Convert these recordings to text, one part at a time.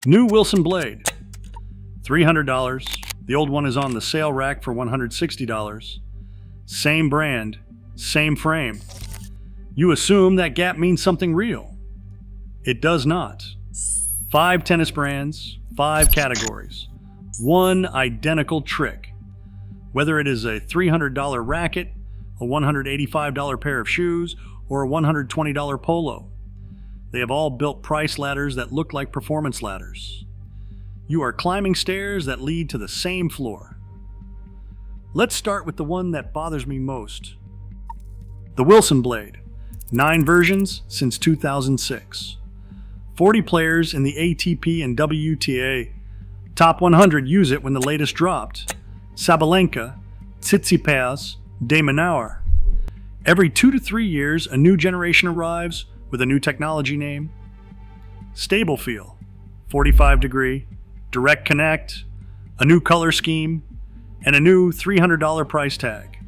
New Wilson blade, $300. The old one is on the sale rack for $160. Same brand, same frame. You assume that gap means something real. It does not. 5 tennis brands, 5 categories, one identical trick. Whether it is a $300 racket, a $185 pair of shoes, or a $120 polo, they have all built price ladders that look like performance ladders. You are climbing stairs that lead to the same floor. Let's start with the one that bothers me most. The Wilson blade. 9 versions since 2006. 40 players in the ATP and WTA. Top 100 use it when the latest dropped. Sabalenka, Tsitsipas, de Minaur. Every 2 to 3 years, a new generation arrives with a new technology name. Stable feel, 45 degree, direct connect, a new color scheme, and a new $300 price tag.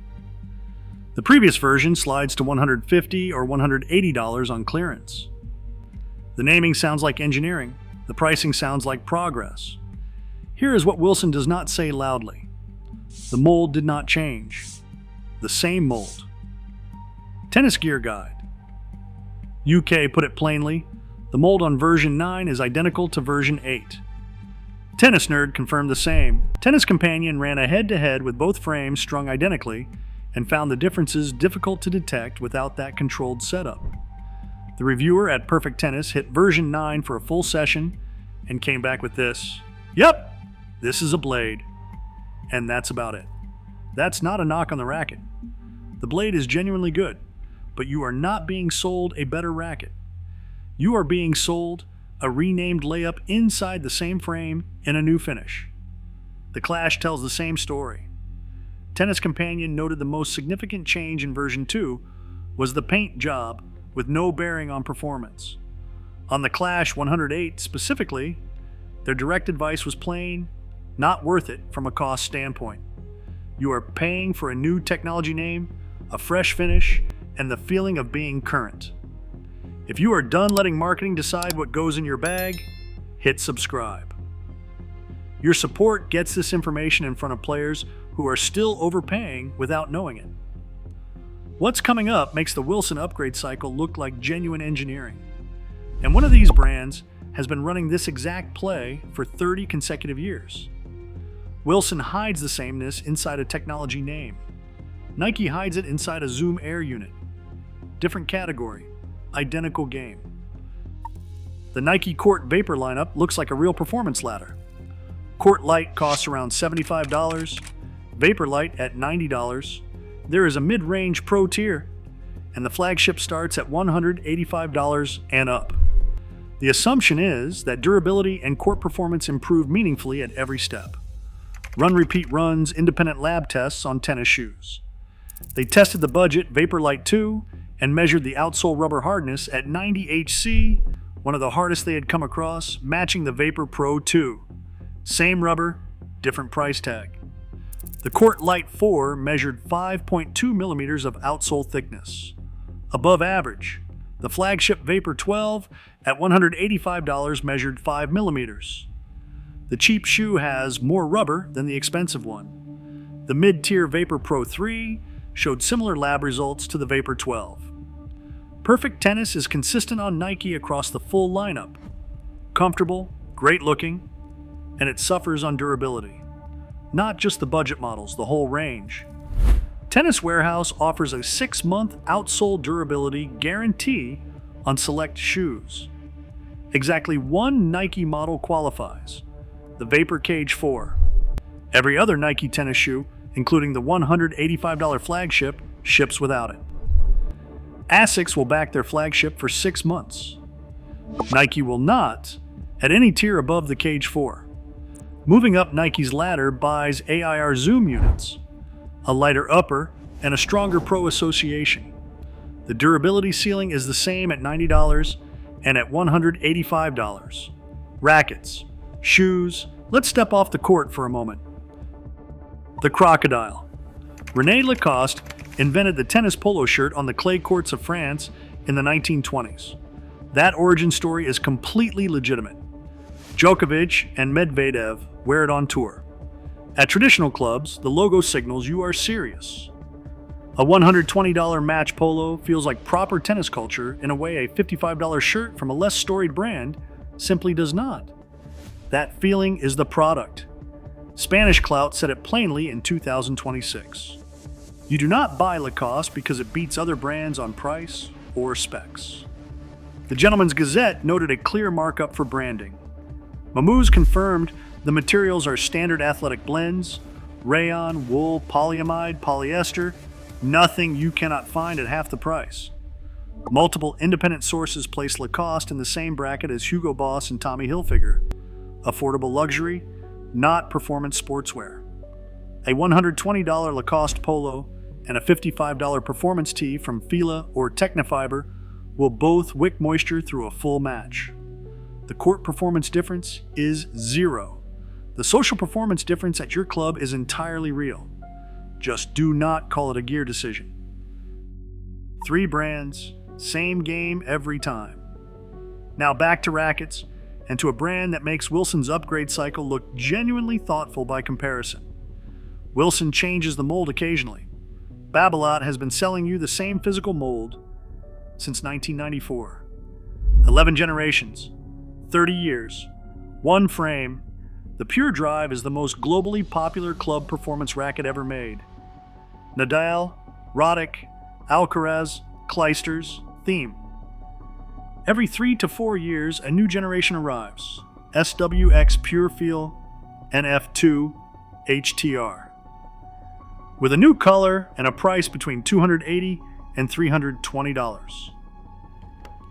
The previous version slides to $150 or $180 on clearance. The naming sounds like engineering. The pricing sounds like progress. Here is what Wilson does not say loudly. The mold did not change. The same mold. Tennis Gear Guide. UK put it plainly, the mold on version 9 is identical to version 8. Tennis Nerd confirmed the same. Tennis Companion ran a head-to-head with both frames strung identically and found the differences difficult to detect without that controlled setup. The reviewer at Perfect Tennis hit version 9 for a full session and came back with this. Yep, this is a blade. And that's about it. That's not a knock on the racket. The blade is genuinely good, but you are not being sold a better racket. You are being sold a renamed layup inside the same frame in a new finish. The Clash tells the same story. Tennis Companion noted the most significant change in version 2 was the paint job with no bearing on performance. On the Clash 108 specifically, their direct advice was plain, not worth it from a cost standpoint. You are paying for a new technology name, a fresh finish, and the feeling of being current. If you are done letting marketing decide what goes in your bag, hit subscribe. Your support gets this information in front of players who are still overpaying without knowing it. What's coming up makes the Wilson upgrade cycle look like genuine engineering. And one of these brands has been running this exact play for 30 consecutive years. Wilson hides the sameness inside a technology name. Nike hides it inside a Zoom Air unit. Different category, identical game. The Nike Court Vapor lineup looks like a real performance ladder. Court Light costs around $75, Vapor Light at $90. There is a mid-range Pro tier, and the flagship starts at $185 and up. The assumption is that durability and court performance improve meaningfully at every step. Run-Repeat runs independent lab tests on tennis shoes. They tested the budget Vapor Light 2 and measured the outsole rubber hardness at 90 HC, one of the hardest they had come across, matching the Vapor Pro 2. Same rubber, different price tag. The Court Light 4 measured 5.2 millimeters of outsole thickness. Above average. The flagship Vapor 12 at $185 measured 5 millimeters. The cheap shoe has more rubber than the expensive one. The mid-tier Vapor Pro 3 showed similar lab results to the Vapor 12. Perfect Tennis is consistent on Nike across the full lineup. Comfortable, great looking, and it suffers on durability. Not just the budget models, the whole range. Tennis Warehouse offers a 6-month outsole durability guarantee on select shoes. Exactly one Nike model qualifies, the Vapor Cage 4. Every other Nike tennis shoe, including the $185 flagship, ships without it. Asics will back their flagship for 6 months. Nike will not, at any tier above the Cage 4. Moving up Nike's ladder buys AIR Zoom units, a lighter upper, and a stronger Pro association. The durability ceiling is the same at $90 and at $185. Rackets, shoes, let's step off the court for a moment. The Crocodile. René Lacoste invented the tennis polo shirt on the clay courts of France in the 1920s. That origin story is completely legitimate. Djokovic and Medvedev wear it on tour. At traditional clubs, the logo signals you are serious. A $120 match polo feels like proper tennis culture in a way a $55 shirt from a less storied brand simply does not. That feeling is the product. Spanish Clout said it plainly in 2026. You do not buy Lacoste because it beats other brands on price or specs. The Gentleman's Gazette noted a clear markup for branding. Mamouze confirmed the materials are standard athletic blends, rayon, wool, polyamide, polyester, nothing you cannot find at half the price. Multiple independent sources place Lacoste in the same bracket as Hugo Boss and Tommy Hilfiger. Affordable luxury, not performance sportswear. A $120 Lacoste polo and a $55 performance tee from Fila or Technifiber will both wick moisture through a full match. The court performance difference is zero. The social performance difference at your club is entirely real. Just do not call it a gear decision. 3 brands, same game every time. Now back to rackets, and to a brand that makes Wilson's upgrade cycle look genuinely thoughtful by comparison. Wilson changes the mold occasionally. Babolat has been selling you the same physical mold since 1994. 11 generations, 30 years, 1 frame. The Pure Drive is the most globally popular club performance racket ever made. Nadal, Roddick, Alcaraz, Clijsters, Thiem. Every 3 to 4 years, a new generation arrives. SWX Pure Feel, NF2, HTR. With a new color and a price between $280 and $320.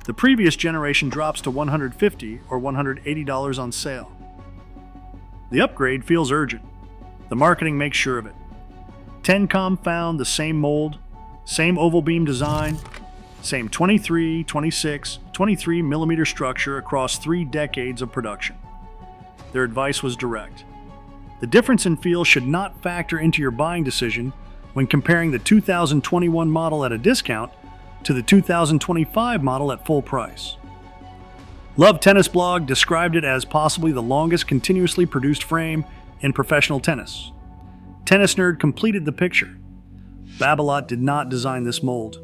The previous generation drops to $150 or $180 on sale. The upgrade feels urgent. The marketing makes sure of it. Tencom found the same mold, same oval beam design, same 23, 26, 23 millimeter structure across 3 decades of production. Their advice was direct. The difference in feel should not factor into your buying decision when comparing the 2021 model at a discount to the 2025 model at full price. Love Tennis Blog described it as possibly the longest continuously produced frame in professional tennis. Tennis Nerd completed the picture. Babolat did not design this mold.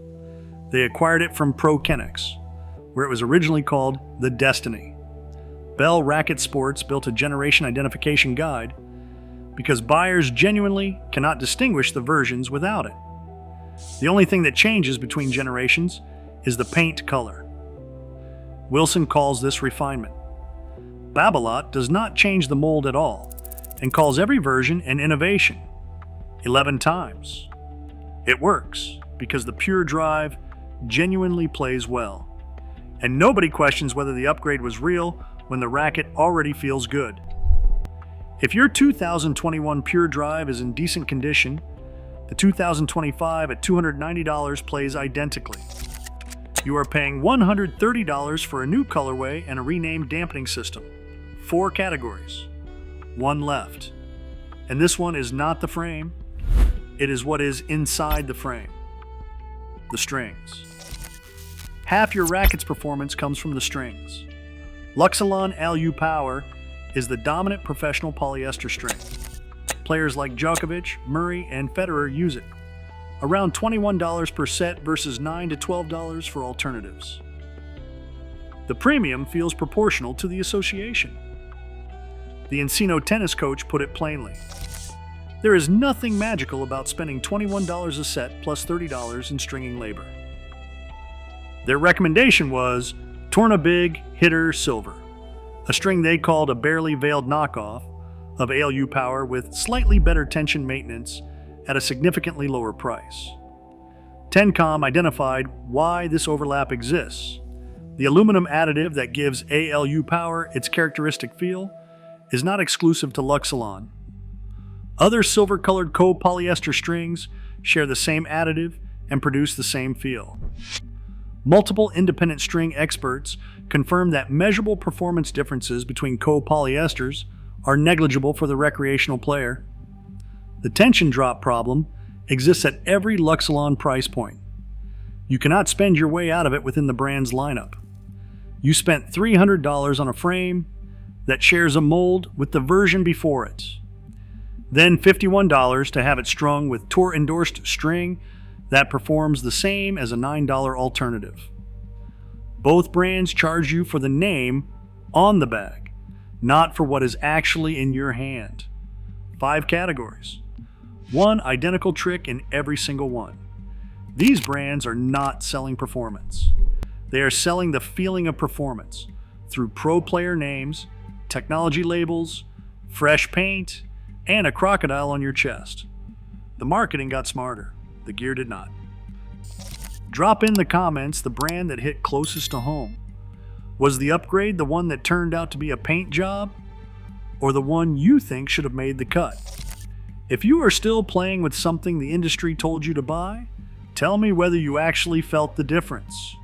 They acquired it from Pro Kennex, where it was originally called the Destiny. Bell Racket Sports built a generation identification guide because buyers genuinely cannot distinguish the versions without it. The only thing that changes between generations is the paint color. Wilson calls this refinement. Babolat does not change the mold at all and calls every version an innovation. 11 times. It works because the Pure Drive genuinely plays well. And nobody questions whether the upgrade was real when the racket already feels good. If your 2021 Pure Drive is in decent condition, the 2025 at $290 plays identically. You are paying $130 for a new colorway and a renamed dampening system. 4 categories. 1 left. And this one is not the frame. It is what is inside the frame. The strings. Half your racket's performance comes from the strings. Luxilon LU Power is the dominant professional polyester string. Players like Djokovic, Murray, and Federer use it. Around $21 per set versus $9 to $12 for alternatives. The premium feels proportional to the association. The Encino tennis coach put it plainly. There is nothing magical about spending $21 a set plus $30 in stringing labor. Their recommendation was Torna Big Hitter Silver, a string they called a barely veiled knockoff of ALU Power with slightly better tension maintenance at a significantly lower price. Tencom identified why this overlap exists. The aluminum additive that gives ALU Power its characteristic feel is not exclusive to Luxilon. Other silver-colored co-polyester strings share the same additive and produce the same feel. Multiple independent string experts confirm that measurable performance differences between co-polyesters are negligible for the recreational player. The tension drop problem exists at every Luxilon price point. You cannot spend your way out of it within the brand's lineup. You spent $300 on a frame, that shares a mold with the version before it. Then $51 to have it strung with tour-endorsed string that performs the same as a $9 alternative. Both brands charge you for the name on the bag, not for what is actually in your hand. 5 categories. 1 identical trick in every single one. These brands are not selling performance. They are selling the feeling of performance through pro player names, technology labels, fresh paint, and a crocodile on your chest. The marketing got smarter. The gear did not. Drop in the comments the brand that hit closest to home. Was the upgrade the one that turned out to be a paint job? Or the one you think should have made the cut? If you are still playing with something the industry told you to buy, tell me whether you actually felt the difference.